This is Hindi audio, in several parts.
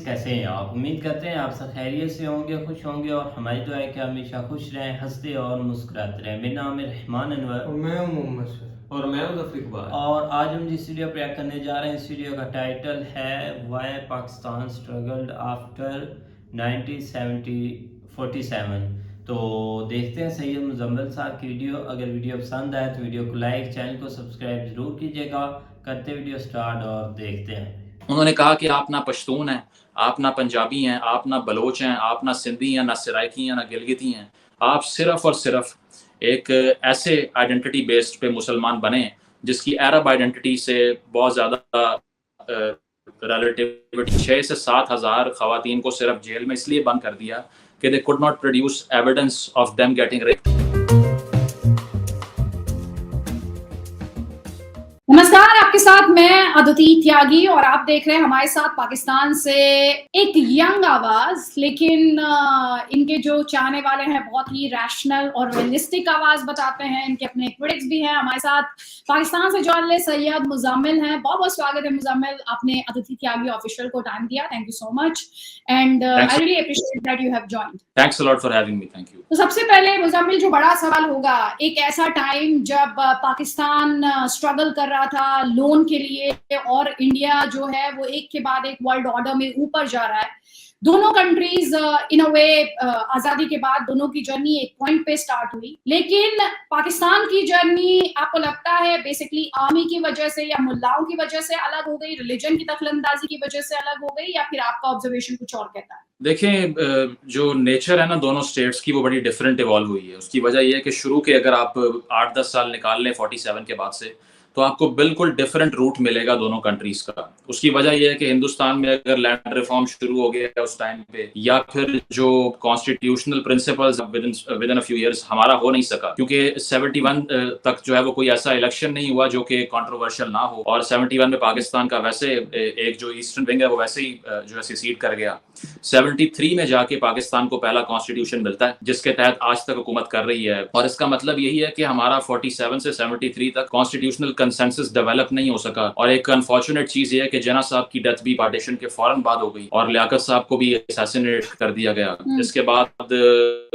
कैसे हैं आप? उम्मीद करते हैं आप सब खैरियत से होंगे, खुश होंगे और हमारी दुआ है कि हमेशा खुश रहें, हँसते और मुस्कुराते रहें। मेरा नाम है रहमान और अनवर मैं हूँ मोहम्मद शफी। और मैं हूं ज़फ़र इकबाल। और आज हम जिस वीडियो पे रिएक्ट करने जा रहे हैं, इस वीडियो का टाइटल है व्हाई पाकिस्तान स्ट्रगल्ड आफ्टर 1947। तो देखते हैं सैयद मुजम्मिल साहब की वीडियो। अगर वीडियो पसंद आए तो वीडियो को लाइक, चैनल को सब्सक्राइब ज़रूर कीजिएगा। करते वीडियो स्टार्ट और देखते हैं। उन्होंने कहा कि आप ना पश्तून हैं, आप ना पंजाबी हैं, आप ना बलोच हैं, आप ना सिंधी हैं, ना सराइकी हैं, ना गिलगिती हैं। आप सिर्फ और सिर्फ एक ऐसे आइडेंटिटी बेस्ड पे मुसलमान बने जिसकी अरब आइडेंटिटी से बहुत ज़्यादा रिलेटिविटी 6 से 7 हज़ार ख़वातीन को सिर्फ जेल में इसलिए बंद कर दिया कि they could not produce evidence of them getting raped. नमस्कार, आपके साथ मैं अदिति त्यागी और आप देख रहे हैं हमारे साथ पाकिस्तान से एक यंग आवाज, लेकिन इनके जो चाहने वाले हैं बहुत ही रैशनल और रियलिस्टिक आवाज बताते हैं। इनके अपने क्रिटिक्स भी हैं। हमारे साथ पाकिस्तान से जुड़े सैयद मुजम्मिल हैं। बहुत बहुत स्वागत है मुजम्मिल, आपने अदिति त्यागी ऑफिशियल को टाइम दिया। Thank you so much and I really appreciate that you have joined. Thanks a lot for having me. Thank you. तो सबसे पहले मुजम्मिल, जो बड़ा सवाल होगा, एक ऐसा टाइम जब पाकिस्तान स्ट्रगल कर रहा था लोन के लिए और इंडिया जो है वो एक के बाद एक वर्ल्ड ऑर्डर में ऊपर जा रहा है। दोनों कंट्रीज इन अ वे आजादी के बाद दोनों की जर्नी एक पॉइंट पे स्टार्ट हुई, लेकिन पाकिस्तान की जर्नी आपको लगता है बेसिकली आर्मी की वजह से या मुल्लाओं की वजह से अलग हो गई, रिलीजन की दखलंदाजी की वजह से अलग हो गई, या फिर आपका ऑब्जर्वेशन कुछ और कहता है? देखें, जो नेचर है ना दोनों स्टेट्स की, वो बड़ी डिफरेंट इवॉल्व हुई है। उसकी वजह यह है कि शुरू के अगर आप 8-10 साल निकाल लें 47 के बाद से, तो आपको बिल्कुल डिफरेंट रूट मिलेगा दोनों कंट्रीज का। उसकी वजह यह है कि हिंदुस्तान में अगर लैंड रिफॉर्म शुरू हो गया है उस टाइम पे, या फिर जो constitutional principles with in a few years हमारा हो नहीं सका, क्योंकि 71 तक जो है वो कोई ऐसा इलेक्शन नहीं हुआ जो कि कंट्रोवर्शियल ना हो। और 71 में पाकिस्तान का वैसे एक जो ईस्टर्न विंग है वो वैसे ही जो है सीट कर गया। 73 में जाके पाकिस्तान को पहला कॉन्स्टिट्यूशन मिलता है जिसके तहत आज तक हुकूमत कर रही है। और इसका मतलब यही है कि हमारा 47 से 73 तक कॉन्स्टिट्यूशनल कंसेंसस डेवलप नहीं हो सका। और एक अनफॉर्चुनेट चीज ये है कि जिन्ना साहब की डेथ भी पार्टीशन के फौरन बाद हो गई और लियाकत साहब को भी असैसिनेट कर दिया गया। इसके बाद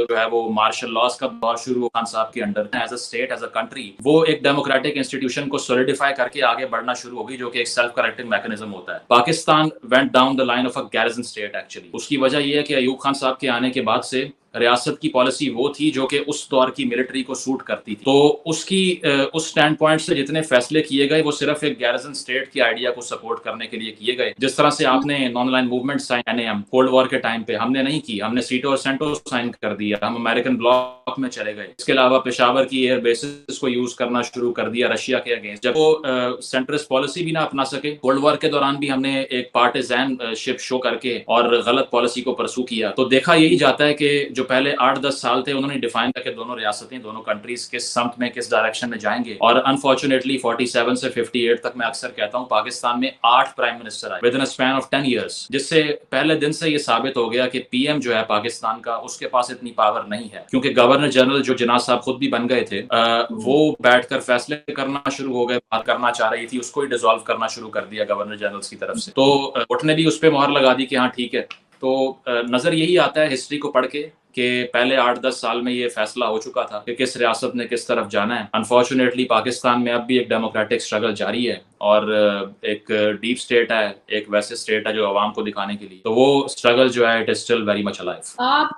जो है वो मार्शल लॉस का दौर शुरू हुआ खान साहब के under. As a state, as a country, वो एक डेमोक्रेटिक इंस्टीट्यूशन को सॉलिडिफाई करके आगे बढ़ना शुरू हो गई, जो कि एक सेल्फ करेक्टिंग मैकेनिज्म होता है। Pakistan went down the line of a garrison state actually. उसकी वजह यह है कि अयूब खान साहब के आने के बाद से रियासत की पॉलिसी वो थी जो कि उस दौर की मिलिट्री को सूट करती थी। तो उसकी उस स्टैंड पॉइंट से जितने फैसले किए गए वो सिर्फ एक गैरिजन स्टेट की आइडिया को सपोर्ट करने के लिए किए गए। जिस तरह से आपने non aligned movement sign, NAM cold war के टाइम पे हमने नहीं की, हमने सीटो और सेंटो साइन कर दिया, हम अमेरिकन ब्लॉक में चले गए। इसके अलावा पेशावर की एयर बेसिस को यूज करना शुरू कर दिया रशिया के अगेंस्ट। जब वो सेंट्रिस्ट पॉलिसी भी ना अपना सके, कोल्ड वॉर के दौरान भी हमने एक पार्टिजान शिप शो करके और गलत पॉलिसी को परसू किया। तो देखा यही जाता है कि जो पहले 8-10 साल थे उन्होंने डिफाइन किया कि दोनों रियासतें, दोनों कंट्रीज किस समत में, किस डायरेक्शन में जाएंगे। और अनफॉर्चुनेटली 47 से 58 तक मैं अक्सर कहता हूं पाकिस्तान में 8 प्राइम मिनिस्टर आए with in a span of 10 years, जिससे पहले दिन से ये साबित हो गया कि PM जो है पाकिस्तान का, उसके पास इतनी पावर नहीं है। क्योंकि गवर्नर जनरल जो जिन्ना साहब खुद भी बन गए थे, वो बैठकर फैसले करना शुरू हो गए। बात करना चाह रही थी उसको ही डिसॉल्व करना शुरू कर दिया गवर्नर जनरल की तरफ से। तो उठने भी उस पर मोहर लगा दी कि हाँ ठीक है। तो नजर यही आता है हिस्ट्री को पढ़ के कि पहले 8-10 साल में ये फैसला हो चुका था कि किस रियासत ने किस तरफ जाना है। अनफॉर्चुनेटली पाकिस्तान में अब भी एक डेमोक्रेटिक स्ट्रगल जारी है और एक डीप स्टेट है, एक वैसे स्टेट है जो आवाम को दिखाने के लिए, तो वो स्ट्रगल जो है it is still very much alive. आप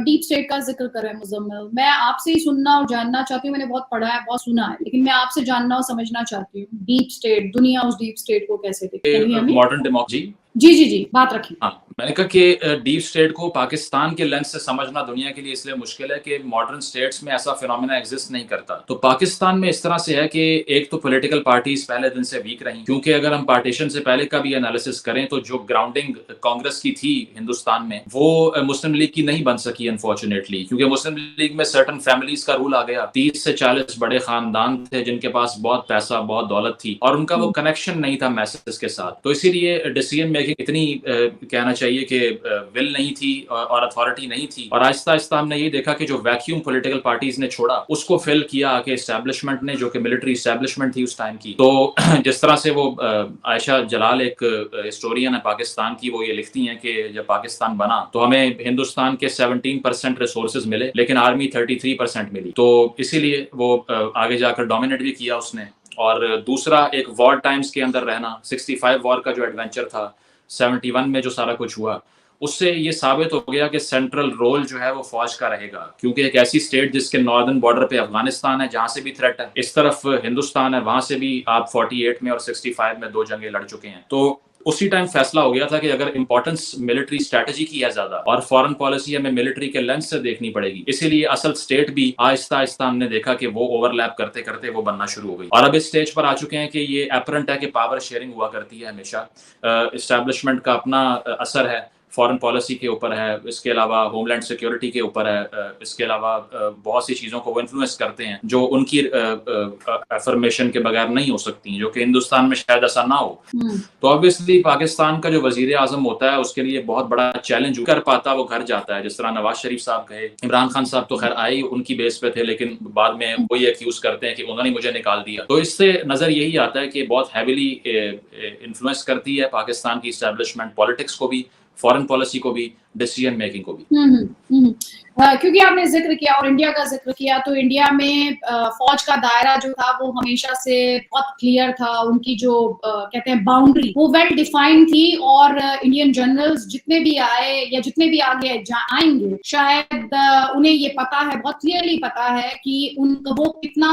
डीप स्टेट का जिक्र कर रहे हैं मुजम्मिल, मैं आपसे ही सुनना और जानना चाहती हूँ। मैंने बहुत पढ़ा है, बहुत सुना है, लेकिन मैं आपसे जानना और समझना चाहती हूँ डीप स्टेट, दुनिया उस डीप स्टेट को कैसे देखती है? Modern democracy. जी जी जी, बात रखिए। हाँ, मैंने कहा कि डीप स्टेट को पाकिस्तान के लेंस से समझना दुनिया के लिए इसलिए मुश्किल है कि मॉडर्न स्टेट्स में ऐसा फिनोमेना एग्जिस्ट नहीं करता। तो पाकिस्तान में इस तरह से है कि एक तो पॉलिटिकल पार्टीज पहले दिन से वीक रही, क्योंकि अगर हम पार्टीशन से पहले का भी एनालिसिस करें तो जो ग्राउंडिंग कांग्रेस की थी हिंदुस्तान में, वो मुस्लिम लीग की नहीं बन सकी अनफॉर्चुनेटली, क्योंकि मुस्लिम लीग में सर्टन फैमिलीज का रूल आ गया। 30 से 40 बड़े खानदान थे जिनके पास बहुत पैसा, बहुत दौलत थी, और उनका वो कनेक्शन नहीं था मैसेज के साथ। तो इसीलिए डिसीजन मेकिंग इतनी कहना चाहिए कि विल नहीं थी और अथॉरिटी नहीं थी की, और आहिस्ता आहिस्ता हमने ये देखा कि जो वैक्यूम पॉलिटिकल पार्टीज ने छोड़ा उसको फिल किया आके एस्टैब्लिशमेंट ने, जो कि मिलिट्री एस्टैब्लिशमेंट थी उस टाइम की। तो जिस तरह से वो आयशा जलाल एक हिस्टोरियन है पाकिस्तान की, वो ये लिखती हैं कि जब पाकिस्तान बना तो हमें हिंदुस्तान के 17% रिसोर्सेज मिले लेकिन आर्मी 33% मिली, तो इसीलिए वो आगे जाकर डोमिनेट भी किया उसने। और दूसरा एक वॉर टाइम्स के अंदर रहना, 65 वॉर का जो एडवेंचर था, 71 में जो सारा कुछ हुआ, उससे ये साबित हो गया कि सेंट्रल रोल जो है वो फौज का रहेगा, क्योंकि एक ऐसी स्टेट जिसके नॉर्दर्न बॉर्डर पे अफगानिस्तान है जहां से भी थ्रेट है, इस तरफ हिंदुस्तान है वहां से भी आप 48 में और 65 में 2 जंगें लड़ चुके हैं। तो उसी टाइम फैसला हो गया था कि अगर इंपॉर्टेंस मिलिट्री स्ट्रेटजी की है ज्यादा और फॉरेन पॉलिसी हमें मिलिट्री के लेंस से देखनी पड़ेगी, इसीलिए असल स्टेट भी आहिस्ता आहिस्ता हमने देखा कि वो ओवरलैप करते करते वो बनना शुरू हो गई। और अब इस स्टेज पर आ चुके हैं कि ये एपरेंट है कि पावर शेयरिंग हुआ करती है हमेशा, एस्टैब्लिशमेंट का अपना असर है, फॉरेन पॉलिसी के ऊपर है, इसके अलावा होमलैंड सिक्योरिटी के ऊपर है, इसके अलावा बहुत सी चीज़ों को वो इन्फ्लुएंस करते हैं जो उनकी अफर्मेशन के बगैर नहीं हो सकती, जो कि हिंदुस्तान में शायद ऐसा ना हो। तो ऑब्वियसली पाकिस्तान का जो वजीर आजम होता है उसके लिए बहुत बड़ा चैलेंज कर पाता, वो घर जाता है। जिस तरह नवाज शरीफ साहब गए, इमरान खान साहब तो खैर आए उनकी बेस पे थे, लेकिन बाद में वो ये एक्यूज करते हैं कि उन्होंने मुझे निकाल दिया। तो इससे नजर यही आता है कि बहुत हैविली इन्फ्लुएंस करती है पाकिस्तान की इस्टेब्लिशमेंट पॉलिटिक्स को भी, फॉरेन पॉलिसी को भी, डिसीजन मेकिंग को भी। क्योंकि आपने जिक्र किया और इंडिया का जिक्र किया, तो इंडिया में फौज का दायरा जो था वो हमेशा से बहुत क्लियर था, उनकी जो कहते हैं बाउंड्री वो वेल डिफाइंड थी, और इंडियन जनरल्स जितने भी आए या जितने भी आगे आएंगे शायद उन्हें ये पता है, बहुत क्लियरली पता है कि वो कितना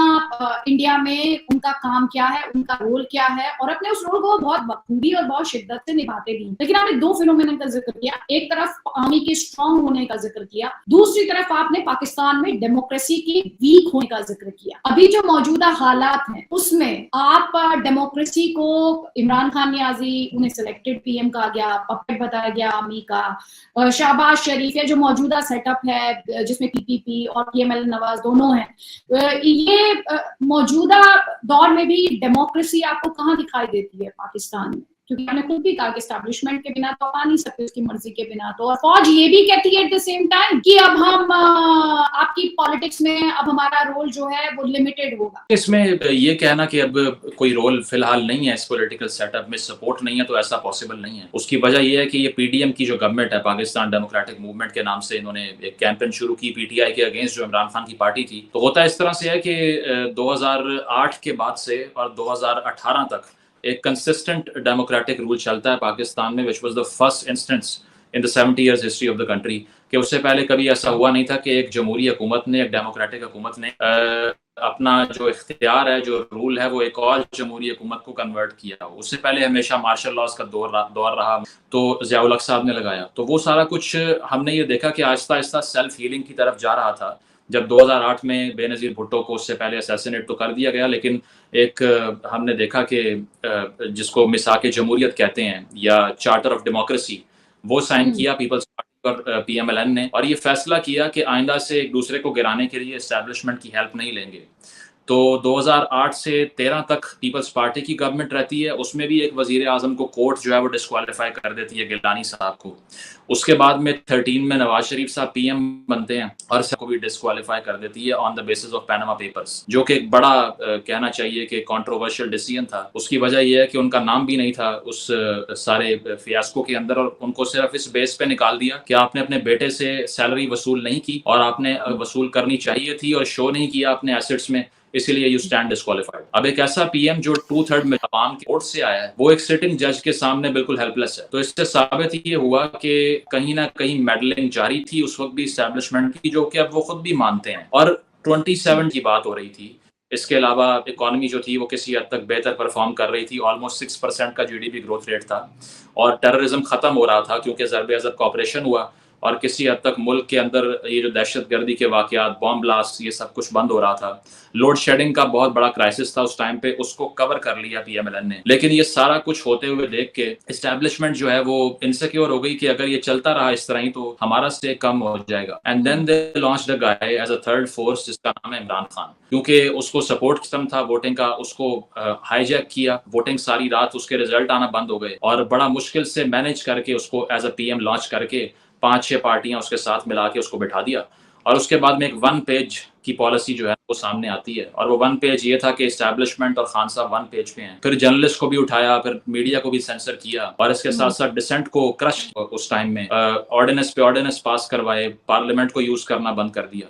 इंडिया में उनका काम क्या है, उनका रोल क्या है, और अपने उस रोल को बहुत बखूबी और बहुत शिद्दत से निभाते भी। लेकिन आपने 2 फिनोमेना का जिक्र किया, एक तरफ आर्मी के स्ट्रांग होने का जिक्र किया, दूसरी तरफ आपने पाकिस्तान में डेमोक्रेसी की वीक होने का जिक्र किया। अभी जो मौजूदा हालात हैं उसमें आप डेमोक्रेसी को, इमरान खान नियाजी उन्हें सिलेक्टेड पीएम कहा गया, पपेट बताया गया आर्मी का, शहबाज शरीफ या जो मौजूदा सेटअप है जिसमें पीपीपी और पीएमएल नवाज दोनों हैं, ये मौजूदा दौर में भी डेमोक्रेसी आपको कहाँ दिखाई देती है पाकिस्तान में? क्योंकि आपने खुद भी कहा कि एस्टैब्लिशमेंट के बिना तो आ नहीं सकते, उसकी मर्जी के बिना तो, और फौज ये भी कहती है एट द सेम टाइम कि अब हम आपकी पॉलिटिक्स में अब हमारा रोल जो है वो लिमिटेड होगा। इसमें ये कहना कि अब कोई रोल फिलहाल नहीं है, इस पॉलिटिकल सेटअप में सपोर्ट नहीं है, तो ऐसा पॉसिबल नहीं है। उसकी वजह यह है कि ये पीडीएम की जो गवर्नमेंट है, पाकिस्तान डेमोक्रेटिक मूवमेंट के नाम से इन्होंने एक कैंपेन शुरू की पीटीआई के अगेंस्ट, जो इमरान खान की पार्टी थी। तो होता इस तरह से है कि 2008 के बाद से और 2018 तक एक कंसिस्टेंट डेमोक्रेटिक रूल चलता है पाकिस्तान में, which was the first instance in the 70 years history of the country, कि उससे पहले कभी ऐसा हुआ नहीं था कि एक जमहूरी हुकूमत ने, एक डेमोक्रेटिक हुकूमत ने अपना जो इख्तियार है, जो रूल है, वो एक और जमहूरी हुकूमत को कन्वर्ट किया। उससे पहले हमेशा मार्शल लॉज का दौर रहा, तो ज़ियाउल हक साहब ने लगाया। तो वो सारा कुछ हमने ये देखा कि आहिस्ता आहिस्ता सेल्फ हीलिंग की तरफ जा रहा था। जब 2008 में बेनज़ीर भुट्टो को उससे पहले असैसिनेट तो कर दिया गया, लेकिन एक हमने देखा कि जिसको मिसाक जमहूरियत कहते हैं या चार्टर ऑफ डेमोक्रेसी, वो साइन किया पीपल्स पार्टी और पीएमएलएन ने, और ये फैसला किया कि आइंदा से एक दूसरे को गिराने के लिए एस्टैब्लिशमेंट की हेल्प नहीं लेंगे। तो 2008 से 13 तक पीपल्स पार्टी की गवर्नमेंट रहती है, उसमें भी एक वजीर आजम को कोर्ट जो है वो डिस्क्वालीफाई कर देती है, गिलानी साहब को। उसके बाद में 13 में नवाज शरीफ साहब पीएम बनते हैं और सबको भी डिस्क्वालीफाई कर देती है on the basis of Panama papers, जो कि एक बड़ा कहना चाहिए कि कंट्रोवर्शियल डिसीजन था। उसकी वजह यह है कि उनका नाम भी नहीं था उस सारे फियास्को के अंदर, और उनको सिर्फ इस बेस पे निकाल दिया कि आपने अपने बेटे से सैलरी वसूल नहीं की, और आपने वसूल करनी चाहिए थी और शो नहीं किया अपने एसेट्स में, इसीलिए यू स्टैंड डिस्क्वालीफाइड। अब एक ऐसा पीएम जो 2/3 में अवाम के वोट से आया है, वो एक सिटिंग जज के सामने बिल्कुल हेल्पलेस है। तो इससे साबित ये हुआ कि कहीं ना कहीं मेडलिंग जारी थी उस वक्त भी एस्टैब्लिशमेंट की, जो कि अब वो खुद भी मानते हैं। और 27 की बात हो रही थी। इसके अलावा इकॉनमी जो थी वो किसी हद तक बेहतर परफॉर्म कर रही थी, ऑलमोस्ट 6% का जीडीपी ग्रोथ रेट था, और टेररिज्म खत्म हो रहा था क्योंकि ज़रब-ए-अज़ब का ऑपरेशन हुआ, और किसी हद तक मुल्क के अंदर ये जो दहशतगर्दी के वाक़यात, बॉम्ब ब्लास्ट, ये सब कुछ बंद हो रहा था। लोड शेडिंग का बहुत बड़ा क्राइसिस था उस टाइम पे, उसको कवर कर लिया पीएमएलएन ने। लेकिन ये सारा कुछ होते हुए देख के एस्टैब्लिशमेंट जो है वो इनसिक्योर हो गई कि अगर ये चलता रहा इस तरह ही तो हमारा स्टेक कम हो जाएगा। And then they launched a guy as a third force जिसका नाम है इमरान खान, क्योंकि उसको सपोर्ट सिस्टम था वोटिंग का, उसको हाईजैक किया, वोटिंग सारी रात उसके रिजल्ट आना बंद हो गए, और बड़ा मुश्किल से मैनेज करके उसको एज अ पीएम लॉन्च करके 5-6 पार्टियां उसके साथ मिला के उसको बिठा दिया, और उसके बाद में एक 1 पेज की पॉलिसी जो है वो सामने आती है। और वो 1 पेज ये था कि एस्टैब्लिशमेंट और खान साहब 1 पेज पे हैं। फिर जर्नलिस्ट को भी उठाया, फिर मीडिया को भी सेंसर किया, और इसके साथ साथ डिसेंट को क्रश उस टाइम में ऑर्डिनेंस पे ऑर्डिनेंस पास करवाए, पार्लियामेंट को यूज करना बंद कर दिया।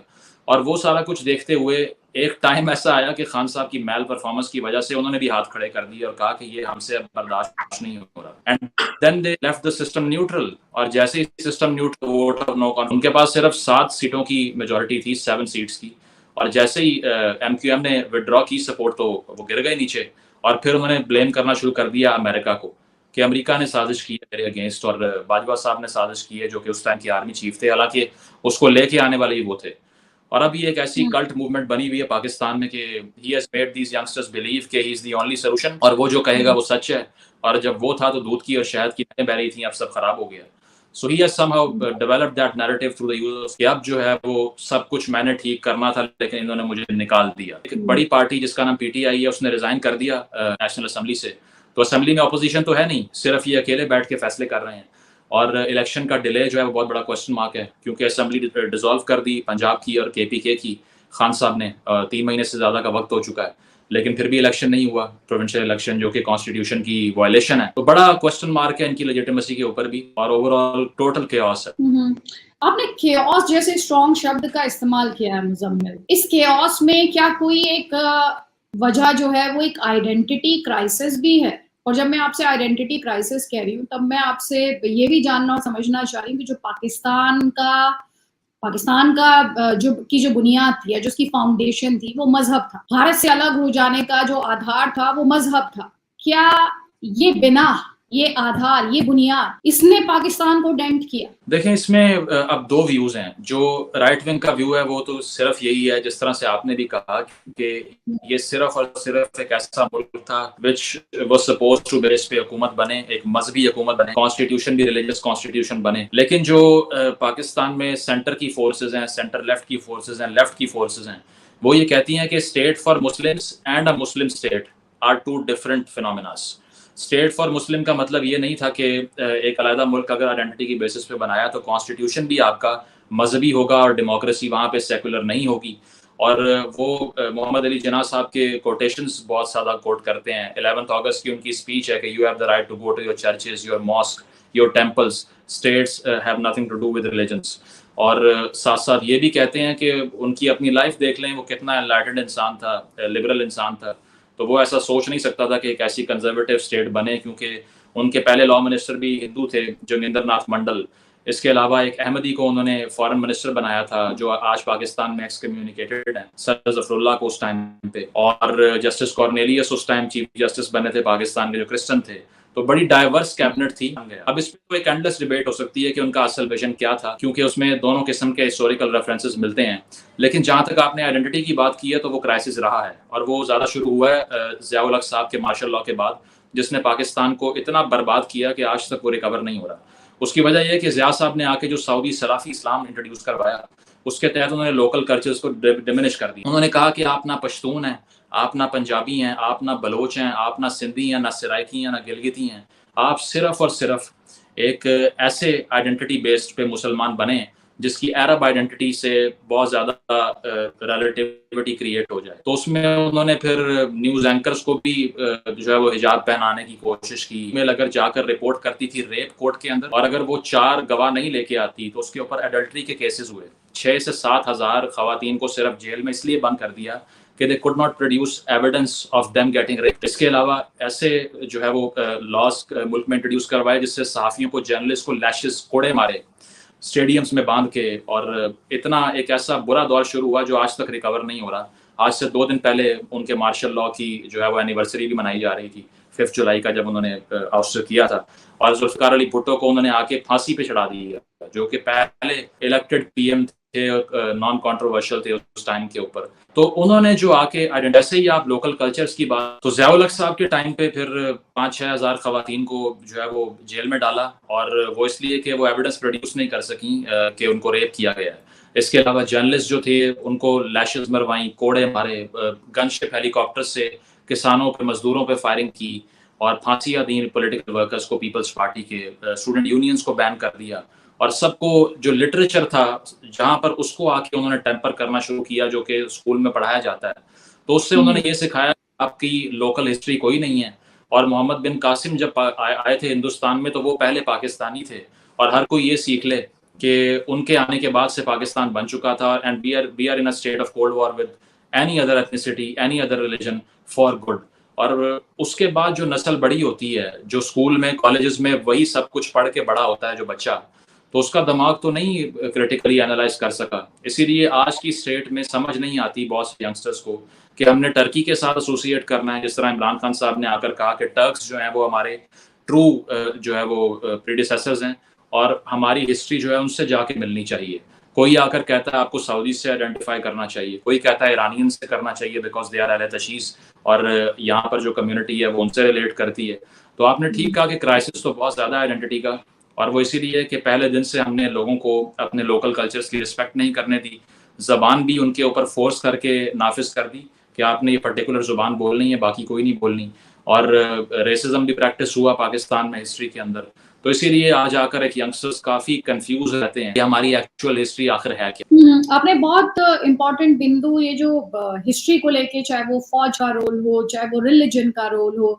और वो सारा कुछ देखते हुए एक टाइम ऐसा आया कि खान साहब की मैल परफॉर्मेंस की वजह से उन्होंने भी हाथ खड़े कर दिए और कहा कि ये हमसे अब बर्दाश्त नहीं हो रहा, and then they left the system neutral. और जैसे ही system neutral, vote of no confidence, उनके पास सिर्फ 7 सीटों की मेजोरिटी थी, 7 सीट्स की, और जैसे ही MQM ने विड्रॉ की सपोर्ट तो वो गिर गए नीचे। और फिर उन्होंने ब्लेम करना शुरू कर दिया अमेरिका को कि अमेरिका ने साजिश की है मेरे अगेंस्ट, और बाजवा साहब ने साजिश की है, जो कि उस टाइम के आर्मी चीफ थे, हालांकि उसको लेके आने वाले ही वो थे। और अभी एक ऐसी कल्ट मूवमेंट बनी हुई है पाकिस्तान में कि he has made these youngsters believe कि he is the only solution, और वो जो कहेगा वो सच है। और जब वो था तो दूध की और शहद की नहरें बह रही थी, अब सब खराब हो गया। So he has somehow developed that narrative through the use कि अब जो है वो सब कुछ मैंने ठीक करना था, लेकिन इन्होंने मुझे निकाल दिया। एक बड़ी पार्टी जिसका नाम PTI है, उसने रिजाइन कर दिया नेशनल असेंबली से। तो असेंबली में अपोजिशन तो है नहीं, सिर्फ ये अकेले बैठ के फैसले कर रहे हैं। और इलेक्शन का डिले जो है वो बहुत बड़ा क्वेश्चन मार्क है, क्योंकि असेंबली डिसॉल्व कर दी पंजाब की और KPK की खान साहब ने, 3 महीने से ज़्यादा का वक्त हो चुका है, लेकिन फिर भी इलेक्शन नहीं हुआ, प्रोविंशियल इलेक्शन, जो कि कॉन्स्टिट्यूशन की वायलेशन है। तो बड़ा क्वेश्चन मार्क है इनकी लेजिटिमेसी के ऊपर भी, और ओवरऑल टोटल केओस है। आपने केओस जैसे स्ट्रॉन्ग शब्द का इस्तेमाल किया है मुजम्मिल। इस केओस में क्या कोई एक वजह जो है वो एक आइडेंटिटी क्राइसिस भी है? और जब मैं आपसे आइडेंटिटी क्राइसिस कह रही हूँ, तब मैं आपसे ये भी जानना और समझना चाह रही हूँ कि जो पाकिस्तान का जो बुनियाद थी, जो उसकी फाउंडेशन थी, वो मजहब था। भारत से अलग हो जाने का जो आधार था वो मजहब था। क्या ये बिना, ये आधार, ये बुनियाद, इसने पाकिस्तान को डेंट किया? देखें, इसमें अब 2 व्यूज हैं। जो राइट विंग का व्यू है वो तो सिर्फ यही है, जिस तरह से आपने भी कहा, कि ये सिर्फ और सिर्फ एक ऐसा मुल्क था which was supposed to base पे हुकूमत बने, एक मजहबी हुकूमत बने, कॉन्स्टिट्यूशन भी रिलीजियस कॉन्स्टिट्यूशन बने। लेकिन जो पाकिस्तान में सेंटर की फोर्सेज हैं, सेंटर लेफ्ट की फोर्सेज हैं, लेफ्ट की फोर्सेज हैं, वो ये कहती हैं कि state for Muslims and a Muslim state are 2 different phenomenas. State for Muslim का मतलब ये नहीं था कि एक अलग मुल्क अगर आइडेंटिटी की बेसिस पे बनाया तो कॉन्स्टिट्यूशन भी आपका मजहबी होगा और डेमोक्रेसी वहाँ पे सेकुलर नहीं होगी। और वो मोहम्मद अली जिन्ना साहब के कोटेशंस बहुत ज़्यादा कोट करते हैं। 11 अगस्त की उनकी स्पीच है कि you have the right to go to your churches, your mosque, your temples, states have nothing to do with religions. और साथ साथ ये भी कहते हैं कि उनकी अपनी लाइफ देख लें, वो कितना एनलाइटेंड इंसान था, लिबरल इंसान था। तो वो ऐसा सोच नहीं सकता था कि एक ऐसी कंजर्वेटिव स्टेट बने, क्योंकि उनके पहले लॉ मिनिस्टर भी हिंदू थे, जोगिंदर नाथ मंडल। इसके अलावा एक अहमदी को उन्होंने फॉरेन मिनिस्टर बनाया था, जो आज पाकिस्तान में एक्सकम्युनिकेटेड है, सर जफरुल्लाह को उस टाइम पे। और जस्टिस कॉर्नेलियस उस टाइम चीफ जस्टिस बने थे पाकिस्तान के, जो क्रिश्चियन थे। तो बड़ी डाइवर्स कैबिनेट थी। अब इस पर एक एंडलेस डिबेट हो सकती है कि उनका असल विजन क्या था, क्योंकि उसमें दोनों किस्म के हिस्टोरिकल रेफरेंसेस मिलते हैं। लेकिन जहां तक आपने आइडेंटिटी की बात की है, तो वो क्राइसिस रहा है, और वो ज़्यादा शुरू हुआ है ज़िया-उल-हक साहब के मार्शल लॉ के बाद, जिसने पाकिस्तान को इतना बर्बाद किया कि आज तक वो रिकवर नहीं हो रहा। उसकी वजह यह है कि ज़िया साहब ने आके जो सऊदी सलाफी इस्लाम इंट्रोड्यूस करवाया, उसके तहत उन्होंने लोकल कल्चर्स को डिमिनिश कर दिया। उन्होंने कहा कि आप ना पश्तून हैं, आप ना पंजाबी हैं, आप ना बलोच हैं, आप ना सिंधी हैं, ना सराइकी हैं, ना गिलगिती हैं। आप सिर्फ और सिर्फ एक ऐसे आइडेंटिटी बेस्ड पे मुसलमान बने जिसकी अरब आइडेंटिटी से बहुत ज़्यादा रिलेटिविटी क्रिएट हो जाए। तो उसमें उन्होंने फिर न्यूज़ एंकर्स को भी जो है वो हिजाब पहनाने की कोशिश की। मेल अगर जाकर रिपोर्ट करती थी रेप कोर्ट के अंदर, और अगर वो 4 गवाह नहीं लेके आती तो उसके ऊपर एडल्ट्री के केसेस हुए। 6 से 7 हज़ार खवातीन को सिर्फ जेल में इसलिए बंद कर दिया कि they could not produce evidence of them getting raped। इसके अलावा ऐसे जो है वो लॉस मुल्क में इंट्रोड्यूस करवाए जिससे सहाफ़ियों को, जर्नलिस्ट को लैशेस, कोड़े मारे स्टेडियम्स में बांध के। और इतना एक ऐसा बुरा दौर शुरू हुआ जो आज तक रिकवर नहीं हो रहा। आज से 2 दिन पहले उनके मार्शल लॉ की जो है वो एनिवर्सरी भी मनाई जा रही थी, 5 जुलाई का, जब उन्होंने आउस्ट किया था। और जुल्फ़िकार अली भुट्टो को उन्होंने आके फांसी पे चढ़ा दी, जो कि पहले इलेक्टेड PM थे, नॉन कॉन्ट्रोवर्शियल थे उस टाइम के ऊपर। तो उन्होंने जो आके ऐसे ही आप लोकल कल्चर्स की बात, तो ज़िया-उल-हक साहब के टाइम पे फिर 5-6 हज़ार खवातीन को जो है वो जेल में डाला, और वो इसलिए कि वो एविडेंस प्रोड्यूस नहीं कर सकी कि उनको रेप किया गया है। इसके अलावा जर्नलिस्ट जो थे उनको लैशेस मरवाई, कोड़े मारे, गनशिप हेलीकॉप्टर से किसानों पे, मजदूरों पे फायरिंग की, और फांसियां दी पॉलिटिकल वर्कर्स को, पीपल्स पार्टी के, स्टूडेंट यूनियंस को बैन कर दिया। और सबको जो लिटरेचर था जहाँ पर उसको आके उन्होंने टेम्पर करना शुरू किया जो कि स्कूल में पढ़ाया जाता है, तो उससे उन्होंने ये सिखाया आपकी लोकल हिस्ट्री कोई नहीं है। और मोहम्मद बिन कासिम जब आए थे हिंदुस्तान में तो वो पहले पाकिस्तानी थे, और हर कोई ये सीख ले कि उनके आने के बाद से पाकिस्तान बन चुका था, and we are in a state of cold war with any other ethnicity, any other religion for good. और उसके बाद जो नस्ल बड़ी होती है, जो स्कूल में कॉलेजेस में वही सब कुछ पढ़ के बड़ा होता है जो बच्चा, तो उसका दिमाग तो नहीं क्रिटिकली एनालाइज कर सका। इसीलिए आज की स्टेट में समझ नहीं आती बहुत से यंगस्टर्स को कि हमने टर्की के साथ एसोसिएट करना है। जिस तरह इमरान खान साहब ने आकर कहा कि टर्क्स जो हैं वो हमारे ट्रू जो है वो प्रीडिसेसर्स हैं, और हमारी हिस्ट्री जो है उनसे जाके मिलनी चाहिए। कोई आकर कहता है आपको सऊदी से आइडेंटिफाई करना चाहिए, कोई कहता है ईरानियन से करना चाहिए बिकॉज दे आर अहले तशीस, और यहाँ पर जो कम्युनिटी है वो उनसे रिलेट करती है। तो आपने ठीक कहा कि क्राइसिस तो बहुत ज़्यादा आइडेंटिटी का, और वो इसीलिए कि पहले दिन से हमने लोगों को अपने लोकल कल्चर्स की रिस्पेक्ट नहीं करने दी, ज़बान भी उनके ऊपर फोर्स करके नाफिज कर दी कि आपने ये पर्टिकुलर ज़ुबान बोलनी है, बाकी कोई नहीं बोलनी। और रेसिज्म भी प्रैक्टिस हुआ पाकिस्तान में हिस्ट्री के अंदर। तो इसीलिए आज आकर एक यंगस्टर्स काफी कंफ्यूज रहते हैं कि हमारी एक्चुअल हिस्ट्री आखिर है क्या। आपने बहुत इम्पोर्टेंट बिंदु ये जो हिस्ट्री को लेके, चाहे वो फौज का रोल हो, चाहे वो रिलीजन का रोल हो,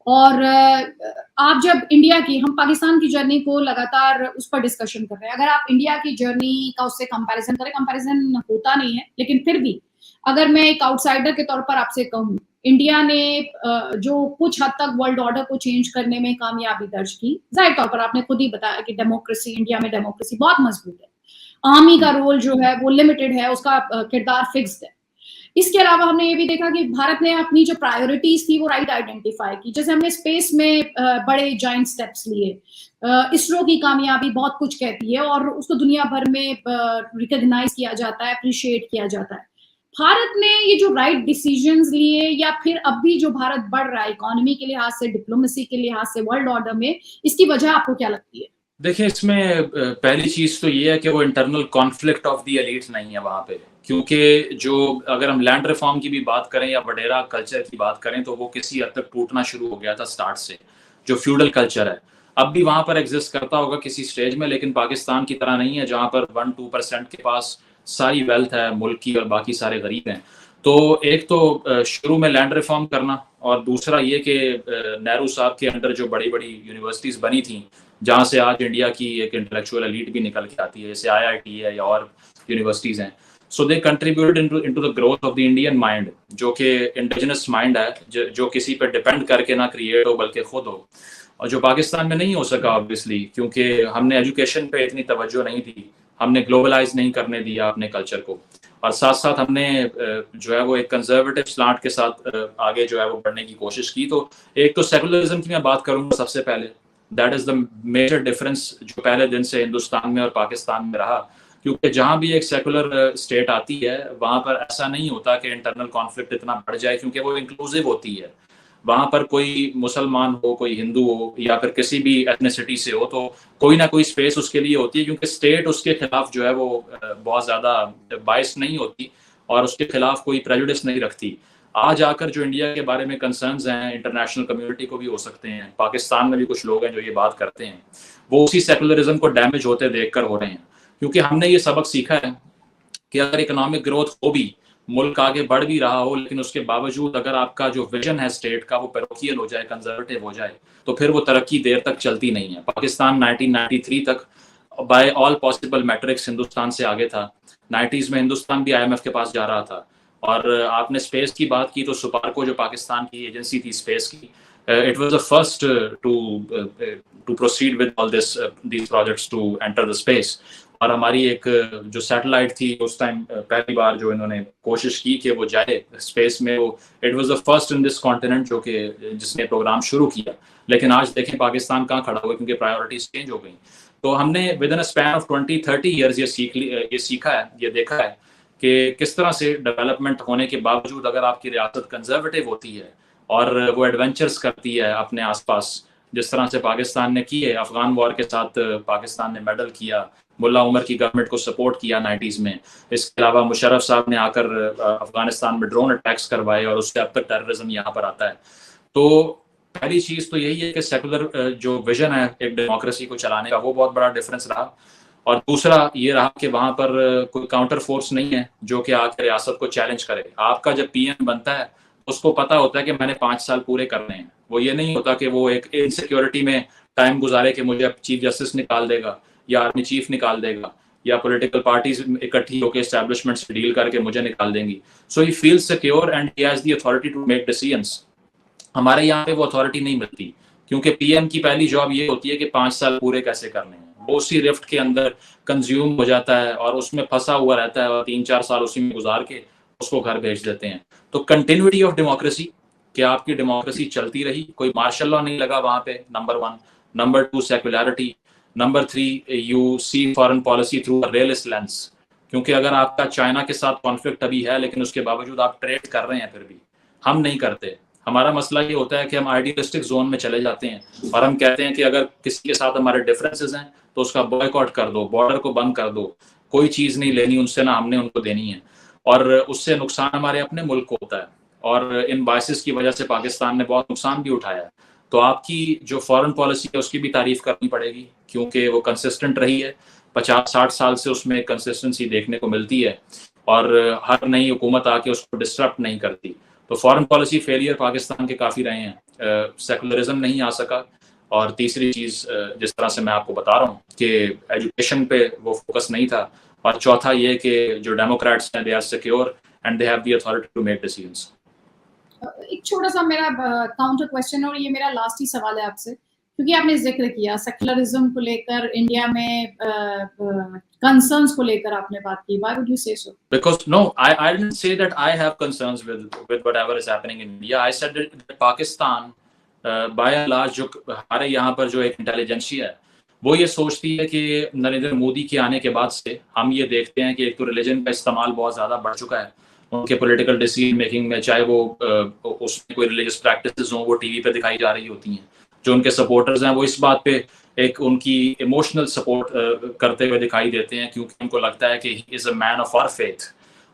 और आप जब इंडिया की, हम पाकिस्तान की जर्नी को लगातार उस पर डिस्कशन कर रहे हैं, अगर आप इंडिया की जर्नी का उससे कंपैरिजन करें, कंपैरिजन होता नहीं है, लेकिन फिर भी अगर मैं एक आउटसाइडर के तौर पर आपसे कहूँ, इंडिया ने जो कुछ हद तक वर्ल्ड ऑर्डर को चेंज करने में कामयाबी दर्ज की, जाहिर तौर पर आपने खुद ही बताया कि डेमोक्रेसी, इंडिया में डेमोक्रेसी बहुत मजबूत है, आर्मी का रोल जो है वो लिमिटेड है, उसका किरदार फिक्स्ड है। इसके अलावा हमने ये भी देखा कि भारत ने अपनी जो प्रायोरिटीज थी वो राइट आइडेंटिफाई की, जैसे हमने स्पेस में बड़े जाइंट स्टेप्स लिए, इसरो की कामयाबी बहुत कुछ कहती है और उसको दुनिया भर में रिकॉग्नाइज किया जाता है, अप्रिशिएट किया जाता है। भारत ने ये जो राइट डिसीजंस लिए, या फिर अब भी जो भारत बढ़ रहा है इकोनॉमी के लिहाज से, डिप्लोमेसी के लिहाज से, वर्ल्ड ऑर्डर में, इसकी वजह आपको क्या लगती है? देखिए, इसमें पहली चीज तो ये है कि वो internal conflict of the elite नहीं है वहां पे, क्योंकि जो अगर हम लैंड रिफॉर्म की भी बात करें या वडेरा कल्चर की बात करें तो वो किसी हद तक टूटना शुरू हो गया था स्टार्ट से। जो फ्यूडल कल्चर है अब भी वहां पर एग्जिस्ट करता होगा किसी स्टेज में, लेकिन पाकिस्तान की तरह नहीं है जहां पर 1-2% के पास सारी वेल्थ है मुल्क की और बाकी सारे गरीब हैं। तो एक तो शुरू में लैंड रिफॉर्म करना, और दूसरा ये कि नेहरू साहब के अंडर जो बड़ी बड़ी यूनिवर्सिटीज बनी थी जहाँ से आज इंडिया की एक इंटेलेक्चुअल एलीट भी निकल के आती है, जैसे IIT है या और यूनिवर्सिटीज हैं। So they contributed into the growth of the Indian mind, जो कि इंडिजिनस माइंड है, जो किसी पर डिपेंड करके ना क्रिएट हो बल्कि खुद हो, और जो पाकिस्तान में नहीं हो सका ऑब्वियसली, क्योंकि हमने एजुकेशन पे इतनी तवज्जो नहीं दी, हमने ग्लोबलाइज नहीं करने दिया अपने कल्चर को, और साथ साथ हमने जो है वो एक कंजर्वेटिव स्लांट के साथ आगे जो है वो बढ़ने की कोशिश की। तो एक तो सेकुलरिज्म की मैं बात करूंगा सबसे पहले, that is the major difference जो पहले दिन से हिंदुस्तान में और पाकिस्तान में रहा, क्योंकि जहां भी एक सेकुलर स्टेट आती है वहां पर ऐसा नहीं होता कि इंटरनल कॉन्फ्लिक्ट इतना बढ़ जाए, क्योंकि वो इंक्लूसिव होती है। वहां पर कोई मुसलमान हो, कोई हिंदू हो, या फिर किसी भी एथनिसिटी से हो, तो कोई ना कोई स्पेस उसके लिए होती है, क्योंकि स्टेट उसके खिलाफ जो है वो बहुत ज्यादा बाइस नहीं होती और उसके खिलाफ कोई प्रेजुडिस नहीं रखती। आज आकर जो इंडिया के बारे में कंसर्न्स हैं इंटरनेशनल कम्युनिटी को भी हो सकते हैं, पाकिस्तान में भी कुछ लोग हैं जो ये बात करते हैं, वो उसी सेकुलरिज्म को डैमेज होते देखकर हो रहे हैं। क्योंकि हमने ये सबक सीखा है कि अगर इकोनॉमिक ग्रोथ हो भी, मुल्क आगे बढ़ भी रहा हो, लेकिन उसके बावजूद अगर आपका जो विजन है स्टेट का वो पैरोकियल हो जाए, कंजर्वेटिव हो जाए, तो फिर वो तरक्की देर तक चलती नहीं है। पाकिस्तान 1993 तक by all possible metrics Hindustan से आगे था। 90s में हिंदुस्तान भी IMF के पास जा रहा था। और आपने स्पेस की बात की तो सुपार्को जो पाकिस्तान की एजेंसी थी स्पेस की, it was the first to proceed with all these projects to enter the space. और हमारी एक जो सैटेलाइट थी उस टाइम पहली बार जो इन्होंने कोशिश की कि वो जाए स्पेस में, वो it was the first in this continent जो कि जिसने प्रोग्राम शुरू किया। लेकिन आज देखें पाकिस्तान कहाँ खड़ा हुआ, क्योंकि प्रायोरिटीज चेंज हो गई। तो हमने with in a span of 20-30 years ये सीखा है, ये देखा है कि किस तरह से डेवलपमेंट होने के बावजूद अगर आपकी रियासत कंजर्वेटिव होती है और वो एडवेंचर्स करती है अपने आसपास, जिस तरह से पाकिस्तान ने किए, अफगान वॉर के साथ पाकिस्तान ने मेडल किया, मुल्ला उमर की गवर्नमेंट को सपोर्ट किया 90s में। इसके अलावा मुशर्रफ साहब ने आकर अफगानिस्तान में ड्रोन अटैक्स करवाए और उससे अब तक टेररिज्म यहाँ पर आता है। तो पहली चीज तो यही है कि सेकुलर जो विजन है एक डेमोक्रेसी को चलाने का, वो बहुत बड़ा डिफरेंस रहा। और दूसरा ये रहा कि वहां पर कोई काउंटर फोर्स नहीं है जो कि आकर रियासत को चैलेंज करे। आपका जब पीएम बनता है उसको पता होता है कि मैंने 5 साल पूरे करने हैं। वो ये नहीं होता कि वो एक इनसिक्योरिटी में टाइम गुजारे कि मुझे अब चीफ जस्टिस निकाल देगा या आर्मी चीफ निकाल देगा या पॉलिटिकल पार्टीज इकट्ठी होकर एस्टैब्लिशमेंट से डील करके मुझे निकाल देंगी। So he feels secure and he has the authority to make decisions. हमारे यहाँ पे वो अथॉरिटी नहीं मिलती, क्योंकि पीएम की पहली जॉब ये होती है कि 5 साल पूरे कैसे करने हैं। वो उसी रिफ्ट के अंदर कंज्यूम हो जाता है और उसमें फंसा हुआ रहता है और 3-4 साल उसी में गुजार के उसको घर भेज देते हैं। तो कंटिन्यूटी ऑफ डेमोक्रेसी, कि आपकी डेमोक्रेसी चलती रही, कोई मार्शल लॉ नहीं लगा वहां पे, number 1। Number 2 secularity. Number 3 you see foreign policy through a realist lens, क्योंकि अगर आपका चाइना के साथ कॉन्फ्लिक्ट अभी है लेकिन उसके बावजूद आप ट्रेड कर रहे हैं, फिर भी हम नहीं करते। हमारा मसला ये होता है कि हम आइडियलिस्टिक जोन में चले जाते हैं और हम कहते हैं कि अगर किसी के साथ हमारे डिफरेंसेस हैं तो उसका बॉयकॉट कर दो, बॉर्डर को बंद कर दो, कोई चीज नहीं लेनी उनसे, ना हमने उनको देनी है, और उससे नुकसान हमारे अपने मुल्क को होता है। और इन बायसेस की वजह से पाकिस्तान ने बहुत नुकसान भी उठाया है। तो आपकी जो फॉरेन पॉलिसी है उसकी भी तारीफ करनी पड़ेगी, क्योंकि वो कंसिस्टेंट रही है। 50-60 साल से उसमें कंसिस्टेंसी देखने को मिलती है और हर नई हुकूमत आके उसको डिस्टर्ब नहीं करती। तो फॉरेन पॉलिसी फेलियर पाकिस्तान के काफ़ी रहे हैं। सेकुलरिज्म नहीं आ सका, और तीसरी चीज़ जिस तरह से मैं आपको बता रहा हूँ कि एजुकेशन पे वो फोकस नहीं था, और चौथा ये कि जो डेमोक्रेट्स हैं they are secure and they have the authority to make decisions. एक छोटा सा मेरा काउंटर क्वेश्चन, और ये मेरा लास्ट ही सवाल है आपसे, क्योंकि आपने जिक्र किया सेक्युलरिज्म को लेकर, इंडिया में कंसर्न्स को लेकर आपने बात की। Why would you say so? Because no, I didn't say that I have concerns with whatever is happening in India. I said that Pakistan by and large जो हमारे यहाँ पर जो एक इंटेलिजेंसिया है वो ये सोचती है कि नरेंद्र मोदी के आने के बाद से हम ये देखते हैं कि एक तो रिलीजन का इस्तेमाल बहुत ज़्यादा बढ़ चुका है उनके पॉलिटिकल डिसीजन मेकिंग में, चाहे वो उसमें कोई रिलीजियस प्रैक्टिसेस हों वो टीवी पे दिखाई जा रही होती हैं। जो उनके सपोर्टर्स हैं वो इस बात पे एक उनकी इमोशनल सपोर्ट करते हुए दिखाई देते हैं, क्योंकि उनको लगता है कि he is a man of our faith.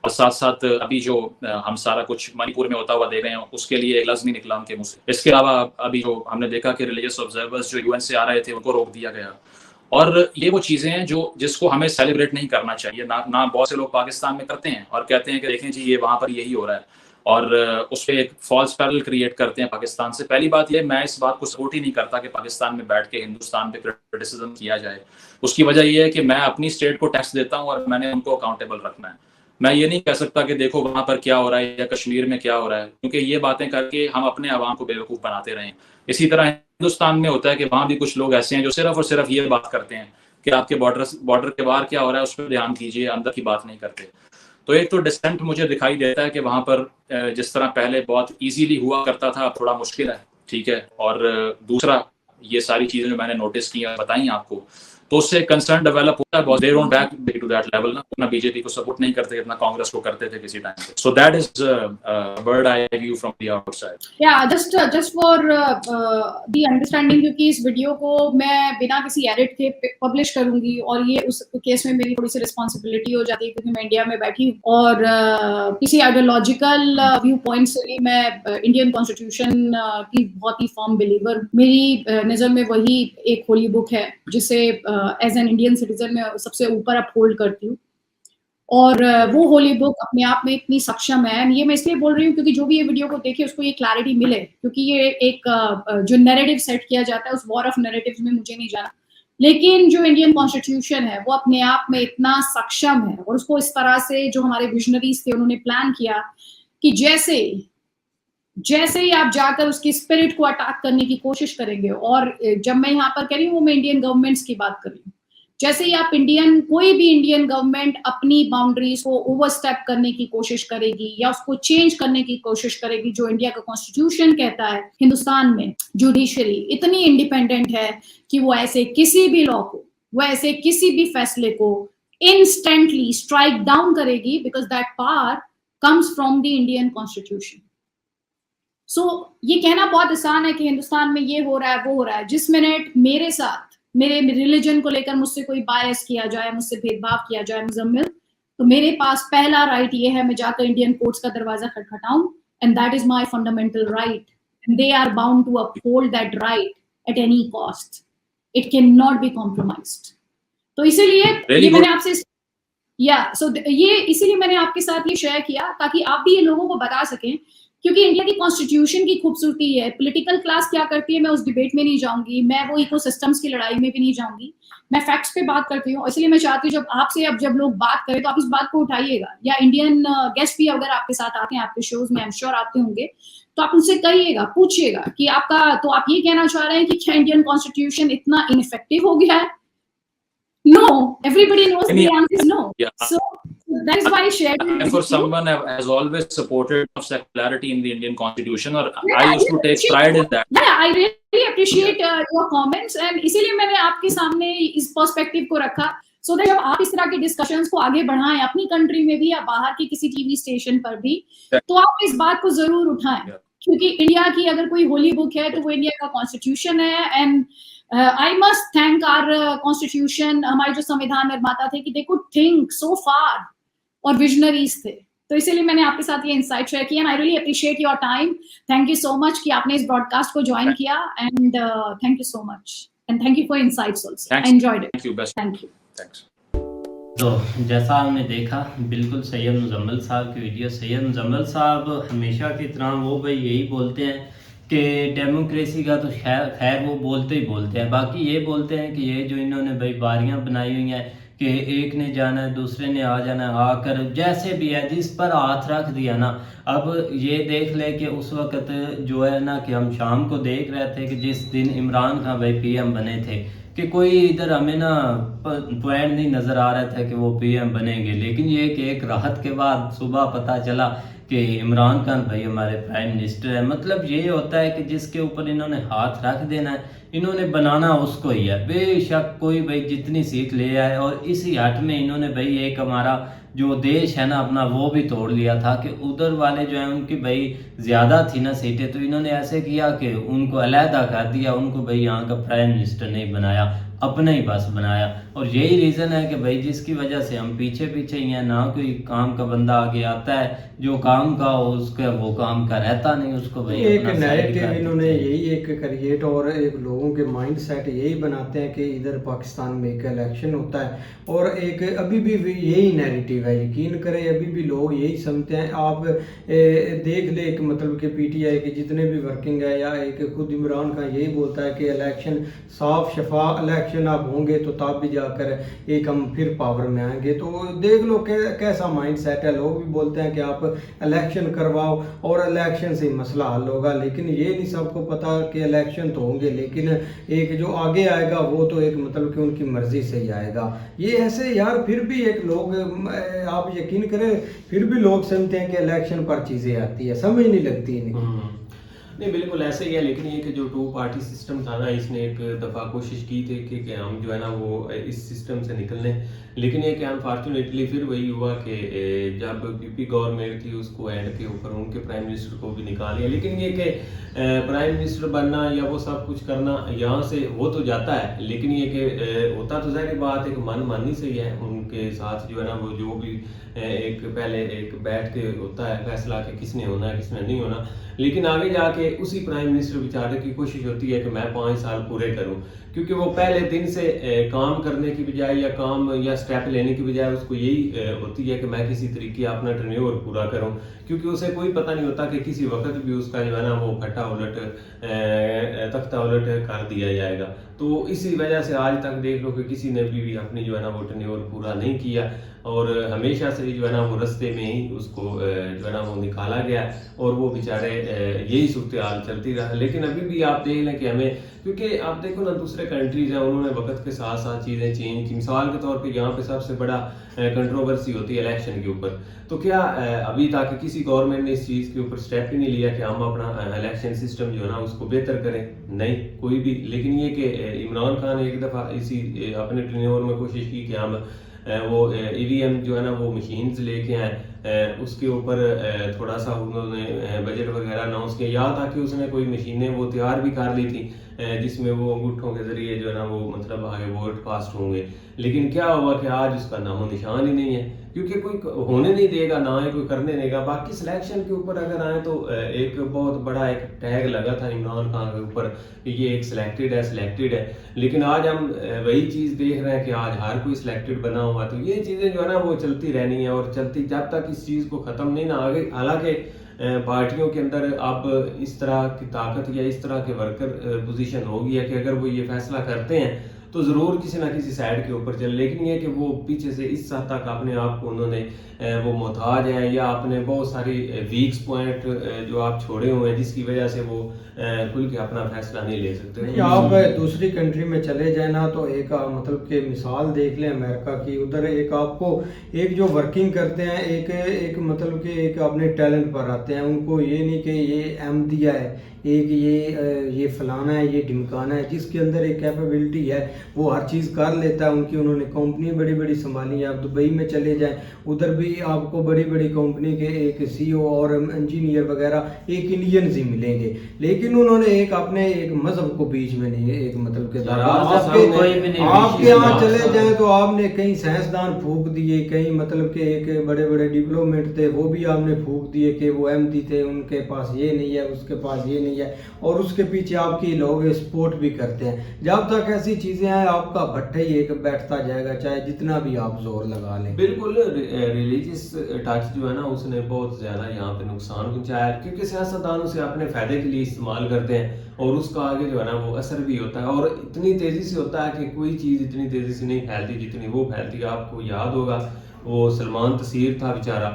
और साथ साथ अभी जो हम सारा कुछ मणिपुर में होता हुआ देख रहे हैं उसके लिए एक लफ्ज़ नहीं निकला उनके मुंह से। इसके अलावा अभी जो हमने देखा कि रिलीजियस ऑब्जर्वर्स जो यूएन से आ रहे थे उनको रोक दिया गया। और ये वो चीज़ें हैं जो जिसको हमें सेलिब्रेट नहीं करना चाहिए। ना बहुत से लोग पाकिस्तान में करते हैं और कहते हैं कि देखें जी ये वहाँ पर यही हो रहा है, और उस पर एक फॉल्स पैरल क्रिएट करते हैं पाकिस्तान से। पहली बात ये, मैं इस बात को सपोर्ट ही नहीं करता कि पाकिस्तान में बैठ के हिंदुस्तान पे क्रिटिसिज्म किया जाए। उसकी वजह ये है कि मैं अपनी स्टेट को टैक्स देता हूँ और मैंने उनको अकाउंटेबल रखना है। मैं ये नहीं कह सकता कि देखो वहाँ पर क्या हो रहा है या कश्मीर में क्या हो रहा है, क्योंकि ये बातें करके हम अपने अवाम को बेवकूफ़ बनाते रहें। इसी तरह हिंदुस्तान में होता है कि वहाँ भी कुछ लोग ऐसे हैं जो सिर्फ और सिर्फ ये बात करते हैं कि आपके बॉर्डर के बाहर क्या हो रहा है उस पर ध्यान कीजिए, अंदर की बात नहीं करते। तो एक तो डिसेंट मुझे दिखाई देता है कि वहाँ पर जिस तरह पहले बहुत इजीली हुआ करता था अब थोड़ा मुश्किल है, ठीक है। और दूसरा ये सारी चीजें जो मैंने नोटिस की और बताई आपको, तो उससे कंसर्न डेवलप होता है बहुत। They don't back to that level ना, अपना बीजेपी को सपोर्ट नहीं करते जितना कांग्रेस को करते थे किसी टाइम पे। So that is bird eye view from the outside. या जस्ट फॉर द अंडरस्टैंडिंग, क्योंकि इस वीडियो को मैं बिना किसी एडिट के पब्लिश करूंगी और ये उस केस में मेरी थोड़ी सी रिस्पॉन्सिबिलिटी हो जाती है क्योंकि मैं इंडिया में बैठी हूँ, और किसी आइडियोलॉजिकल व्यू पॉइंट से मैं इंडियन कॉन्स्टिट्यूशन की बहुत ही फर्म बिलीवर। मेरी नज़र में वही एक होली बुक है जिसे एज एन इंडियन सिटीजन में सबसे ऊपर अपहोल्ड करती हूँ, और वो होली बुक अपने आप में इतनी सक्षम है। ये मैं इसलिए बोल रही हूँ क्योंकि जो भी ये वीडियो को देखे उसको ये क्लैरिटी मिले, क्योंकि ये एक जो नैरेटिव सेट किया जाता है उस वॉर ऑफ नैरेटिव्स में मुझे नहीं जाना, लेकिन जो इंडियन कॉन्स्टिट्यूशन है वो अपने आप में इतना सक्षम है, और उसको इस तरह से जो हमारे विजनरीज थे उन्होंने प्लान किया कि जैसे ही आप जाकर उसकी स्पिरिट को अटैक करने की कोशिश करेंगे, और जब मैं यहाँ पर कह रही हूँ मैं इंडियन गवर्नमेंट्स की बात कर रही हूँ, जैसे ही आप कोई भी इंडियन गवर्नमेंट अपनी बाउंड्रीज को ओवरस्टेप करने की कोशिश करेगी या उसको चेंज करने की कोशिश करेगी, जो इंडिया का कॉन्स्टिट्यूशन कहता है, हिंदुस्तान में जुडिशरी इतनी इंडिपेंडेंट है कि वो ऐसे किसी भी लॉ को, वो ऐसे किसी भी फैसले को इंस्टेंटली स्ट्राइक डाउन करेगी, because that power comes from the Indian constitution. So ये कहना बहुत आसान है कि हिंदुस्तान में ये हो रहा है वो हो रहा है। जिस मिनट मेरे साथ मेरे रिलीजन को लेकर मुझसे कोई बायस किया जाए, मुझसे भेदभाव किया जाए मुजम्मिल, तो मेरे पास पहला राइट ये है मैं जाकर इंडियन कोर्ट्स का दरवाजा खटखटाऊं, and that is my fundamental right, and they are bound to uphold that right at any cost. It can not be compromised. तो इसीलिए Really ये good. मैंने आपसे ये इसीलिए मैंने आपके साथ ये शेयर किया ताकि आप भी ये लोगों को बता सकें, क्योंकि इंडिया की कॉन्स्टिट्यूशन की खूबसूरती है। पॉलिटिकल क्लास क्या करती है मैं उस डिबेट में नहीं जाऊंगी, मैं वो इकोसिस्टम्स की लड़ाई में भी नहीं जाऊंगी, मैं फैक्ट्स पे बात करती हूँ। इसलिए मैं चाहती हूँ जब लोग बात करें तो आप इस बात को उठाइएगा, या इंडियन गेस्ट भी अगर आपके साथ आते हैं आपके शोज में, आई एम श्योर आते होंगे, तो आप उनसे कहिएगा, पूछिएगा कि तो आप ये कहना चाह रहे हैं कि क्या इंडियन कॉन्स्टिट्यूशन इतना इनइफेक्टिव हो गया है? No, everybody knows the answer is no. Yeah. So that is why I shared it. And for someone who has always supported of secularity in the Indian Constitution, or I used to take pride in that. Yeah, I really appreciate your comments, and इसीलिए मैंने आपके सामने इस पर्सपेक्टिव को रखा, so that जब आप इस तरह के डिस्कशंस को आगे बढ़ाएं अपनी कंट्री में भी या बाहर के किसी टीवी स्टेशन पर भी, तो आप इस बात को जरूर उठाएं, क्योंकि इंडिया की अगर कोई होली बुक है तो वो इंडिया का कॉन्स्टिट्यूशन है। And I must thank our constitution, हमारे जो संविधान निर्माता थे, कि they could think so far और visionaries थे। तो इसीलिए मैंने आपके साथ ये इंसाइट शेयर किया, and I really appreciate your time. Thank you so much कि आपने इस ब्रॉडकास्ट को ज्वाइन किया, and thank you so much, and thank you for insights also. Thanks. I enjoyed it. Thank you. Best. Thank you. Thanks. तो जैसा हमने देखा, बिल्कुल सैयद मुजम्मिल साहब की वीडियो। सैयद मुजम्मिल साहब हमेशा की तरह वो भाई यही बोलते हैं कि डेमोक्रेसी का तो खैर वो बोलते ही बोलते हैं, बाकी ये बोलते हैं कि ये जो इन्होंने भाई बारियां बनाई हुई हैं कि एक ने जाना है दूसरे ने आ जाना है, आकर जैसे भी है जिस पर हाथ रख दिया ना। अब ये देख ले कि उस वक़्त जो है ना कि हम शाम को देख रहे थे कि जिस दिन इमरान खान भाई पीएम बने थे, कि कोई इधर हमें ना पॉइंट नहीं नज़र आ रहा था कि वो पीएम बनेंगे, लेकिन ये कि एक राहत के बाद सुबह पता चला कि इमरान खान भाई हमारे प्राइम मिनिस्टर है। मतलब ये होता है कि जिसके ऊपर इन्होंने हाथ रख देना है, इन्होंने बनाना उसको ही है। बेशक कोई भाई जितनी सीट ले आए, और इसी हट में इन्होंने भाई एक हमारा जो देश है ना अपना वो भी तोड़ लिया था कि उधर वाले जो है उनकी भाई ज़्यादा थी ना सीटें, तो इन्होंने ऐसे किया कि उनको अलहदा कर दिया, उनको भाई यहाँ का प्राइम मिनिस्टर नहीं बनाया, अपना ही बस बनाया। और यही रीज़न है कि भाई जिसकी वजह से हम पीछे पीछे ही हैं, ना कोई काम का बंदा आगे आता है जो काम का हो उसका वो काम का रहता नहीं, उसको भाई एक नैरेटिव इन्होंने यही एक क्रिएट, और एक लोगों के माइंड सेट यही बनाते हैं कि इधर पाकिस्तान में एक इलेक्शन होता है, और एक अभी भी यही नैरेटिव है। यकीन करें अभी भी लोग यही समझते हैं। आप देख ले एक मतलब कि पीटीआई के जितने भी वर्किंग है, या एक खुद इमरान खान यही बोलता है कि इलेक्शन साफ शफा इलेक्शन आप होंगे तो तब भी जाकर एक हम फिर पावर में आएंगे। तो देख लो कैसा माइंड सेट है। लोग भी बोलते हैं कि आप इलेक्शन करवाओ और इलेक्शन से मसला हल होगा, लेकिन ये नहीं सबको पता कि इलेक्शन तो होंगे, लेकिन एक जो आगे आएगा वो तो एक मतलब कि उनकी मर्जी से ही आएगा। ये ऐसे यार फिर भी एक लोग आप यकीन करें फिर भी लोग समझते हैं कि इलेक्शन पर चीज़ें आती है, समझ नहीं लगती इन्हें। नहीं बिल्कुल ऐसे ही है, लेकिन ये कि जो 2 पार्टी सिस्टम था ना, इसने एक दफ़ा कोशिश की थी कि हम जो है ना वो इस सिस्टम से निकलने, लेकिन ये कि अनफॉर्चुनेटली फिर वही हुआ कि जब पीपी गवर्नमेंट थी उसको एंड के ऊपर उनके प्राइम मिनिस्टर को भी निकाल लिया। लेकिन ये कि प्राइम मिनिस्टर बनना या वो सब कुछ करना यहाँ से हो तो जाता है, लेकिन ये कि होता तो ज़ाहिर बात एक मनमानी से ही है। उनके साथ जो है ना वो जो भी एक पहले एक बैठ के होता है फैसला कि किसने होना है किसने नहीं होना, लेकिन आगे जाके उसी प्राइम मिनिस्टर बेचारे की कोशिश होती है कि मैं 5 साल पूरे करूं, क्योंकि वो पहले दिन से काम करने की बजाय या काम या स्टेप लेने की बजाय उसको यही होती है कि मैं किसी तरीके अपना टर्नओवर पूरा करूं, क्योंकि उसे कोई पता नहीं होता कि किसी वक्त भी उसका जो है ना वो फटा उलट तख्ता उलट कर दिया जाएगा। तो इसी वजह से आज तक देख लो कि किसी ने भी अपनी जो है ना वो टर्नओवर पूरा नहीं किया, और हमेशा से जो है ना वो रास्ते में ही उसको जो है ना वो निकाला गया, और वो बेचारे यही सूरत हाल चलती रहा। लेकिन अभी भी आप देख लें कि हमें, क्योंकि आप देखो ना दूसरे कंट्रीज हैं उन्होंने वक्त के साथ साथ चीज़ें चेंज की। मिसाल के तौर पे यहाँ पे सबसे बड़ा कंट्रोवर्सी होती है इलेक्शन के ऊपर, तो क्या अभी तक किसी गवर्नमेंट ने इस चीज़ के ऊपर स्टेप ही नहीं लिया कि हम अपना इलेक्शन सिस्टम जो है ना उसको बेहतर करें? नहीं, कोई भी। लेकिन ये कि इमरान खान एक दफ़ा इसी अपने टर्नओवर में कोशिश की कि हम वो ईवीएम जो है ना वो मशीन्स लेके आए उसके ऊपर थोड़ा सा उन्होंने बजट वगैरह अनाउंस किया, यहाँ तक कि उसने कोई मशीनें वो तैयार भी कर ली थी जिसमें वो अंगूठों के ज़रिए जो है ना वो मतलब आगे वोट कास्ट होंगे। लेकिन क्या हुआ कि आज उसका नामो निशान ही नहीं है, क्योंकि कोई होने नहीं देगा, ना ही कोई करने देगा। बाकी सिलेक्शन के ऊपर अगर आए तो एक बहुत बड़ा एक टैग लगा था इमरान खान के ऊपर कि ये एक सिलेक्टेड है, लेकिन आज हम वही चीज़ देख रहे हैं कि आज हर कोई सिलेक्टेड बना हुआ। तो ये चीज़ें जो है ना वो चलती रहनी है, और चलती जब तक इस चीज़ को ख़त्म नहीं ना आगे। हालांकि पार्टियों के अंदर अब इस तरह की ताकत या इस तरह के वर्कर पोजीशन होगी है कि अगर वो ये फैसला करते हैं तो ज़रूर किसी ना किसी साइड के ऊपर चले। लेकिन ये कि वो पीछे से इस हद तक अपने आप को उन्होंने वो मोहताज हैं, या आपने बहुत सारी वीक्स पॉइंट जो आप छोड़े हुए हैं जिसकी वजह से वो खुल के अपना फैसला नहीं ले सकते। आप दूसरी कंट्री में चले जाए ना तो एक मतलब कि मिसाल देख लें अमेरिका की, उधर एक आपको एक जो वर्किंग करते हैं एक मतलब कि एक अपने टैलेंट पर आते हैं, उनको ये नहीं कि ये दिया है, एक ये फलाना है, ये ढिमकाना है, जिसके अंदर एक कैपेबिलिटी है वो हर चीज़ कर लेता है। उन्होंने कंपनी बड़ी बड़ी संभाली है। आप दुबई में चले जाएं, उधर भी आपको बड़ी बड़ी कंपनी के एक CEO और इंजीनियर वगैरह एक इंडियंस ही मिलेंगे, लेकिन उन्होंने एक अपने एक मजहब को बीच में नहीं, एक मतलब के आपके यहाँ चले जाएं तो आपने कई साइंसदान फूक दिए, कई मतलब के एक बड़े बड़े डिप्लोमेट थे वो भी आपने फूक दिए कि वो अहमदी थे, उनके पास ये नहीं है, उसके पास ये नहीं है, और उसके पीछे आपके लोग सपोर्ट भी करते हैं। जब तक ऐसी चीजें हैं आपका भट्टा ही एक बैठता जाएगा, चाहे जितना भी आप जोर लगा लें। बिल्कुल रिलीजियस टच जो है ना उसने बहुत ज़्यादा यहाँ पे नुकसान पहुंचाया, क्योंकि सियासतदान उसे अपने फ़ायदे के लिए इस्तेमाल करते हैं और उसका आगे जो है ना वो असर भी होता है, और इतनी तेज़ी से होता है कि कोई चीज़ इतनी तेज़ी से नहीं फैलती जितनी वो फैलती है। आपको याद होगा वो सलमान तसीर था बेचारा,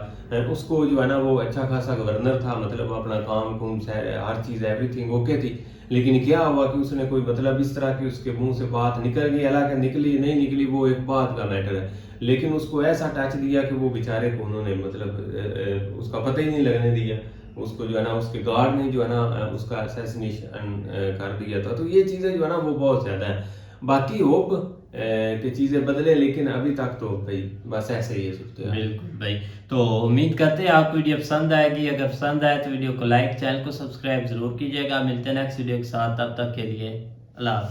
उसको जो है ना वो अच्छा खासा गवर्नर था, मतलब अपना काम कुम हर चीज़ एवरीथिंग ओके थी, लेकिन क्या हुआ कि उसने कोई मतलब इस तरह की उसके मुंह से बात निकल गई, हालांकि निकली नहीं निकली वो एक बात का मैटर है, लेकिन उसको ऐसा टच दिया कि वो बेचारे को उन्होंने मतलब उसका पता ही नहीं लगने दिया, उसको जो है ना उसके गार्ड ने जो है ना उसका असैसिनेशन कर दिया था। तो ये चीज़ें जो है ना वो बहुत ज़्यादा है। बाकी होप कि चीज़ें बदले, लेकिन अभी तक तो भाई बस ऐसे ही है सूरत। बिल्कुल भाई, तो उम्मीद करते हैं आपको वीडियो पसंद आएगी। अगर पसंद आए तो वीडियो को लाइक, चैनल को सब्सक्राइब जरूर कीजिएगा। मिलते हैं नेक्स्ट वीडियो के साथ, तब तक के लिए अल्लाह हाफ़िज़।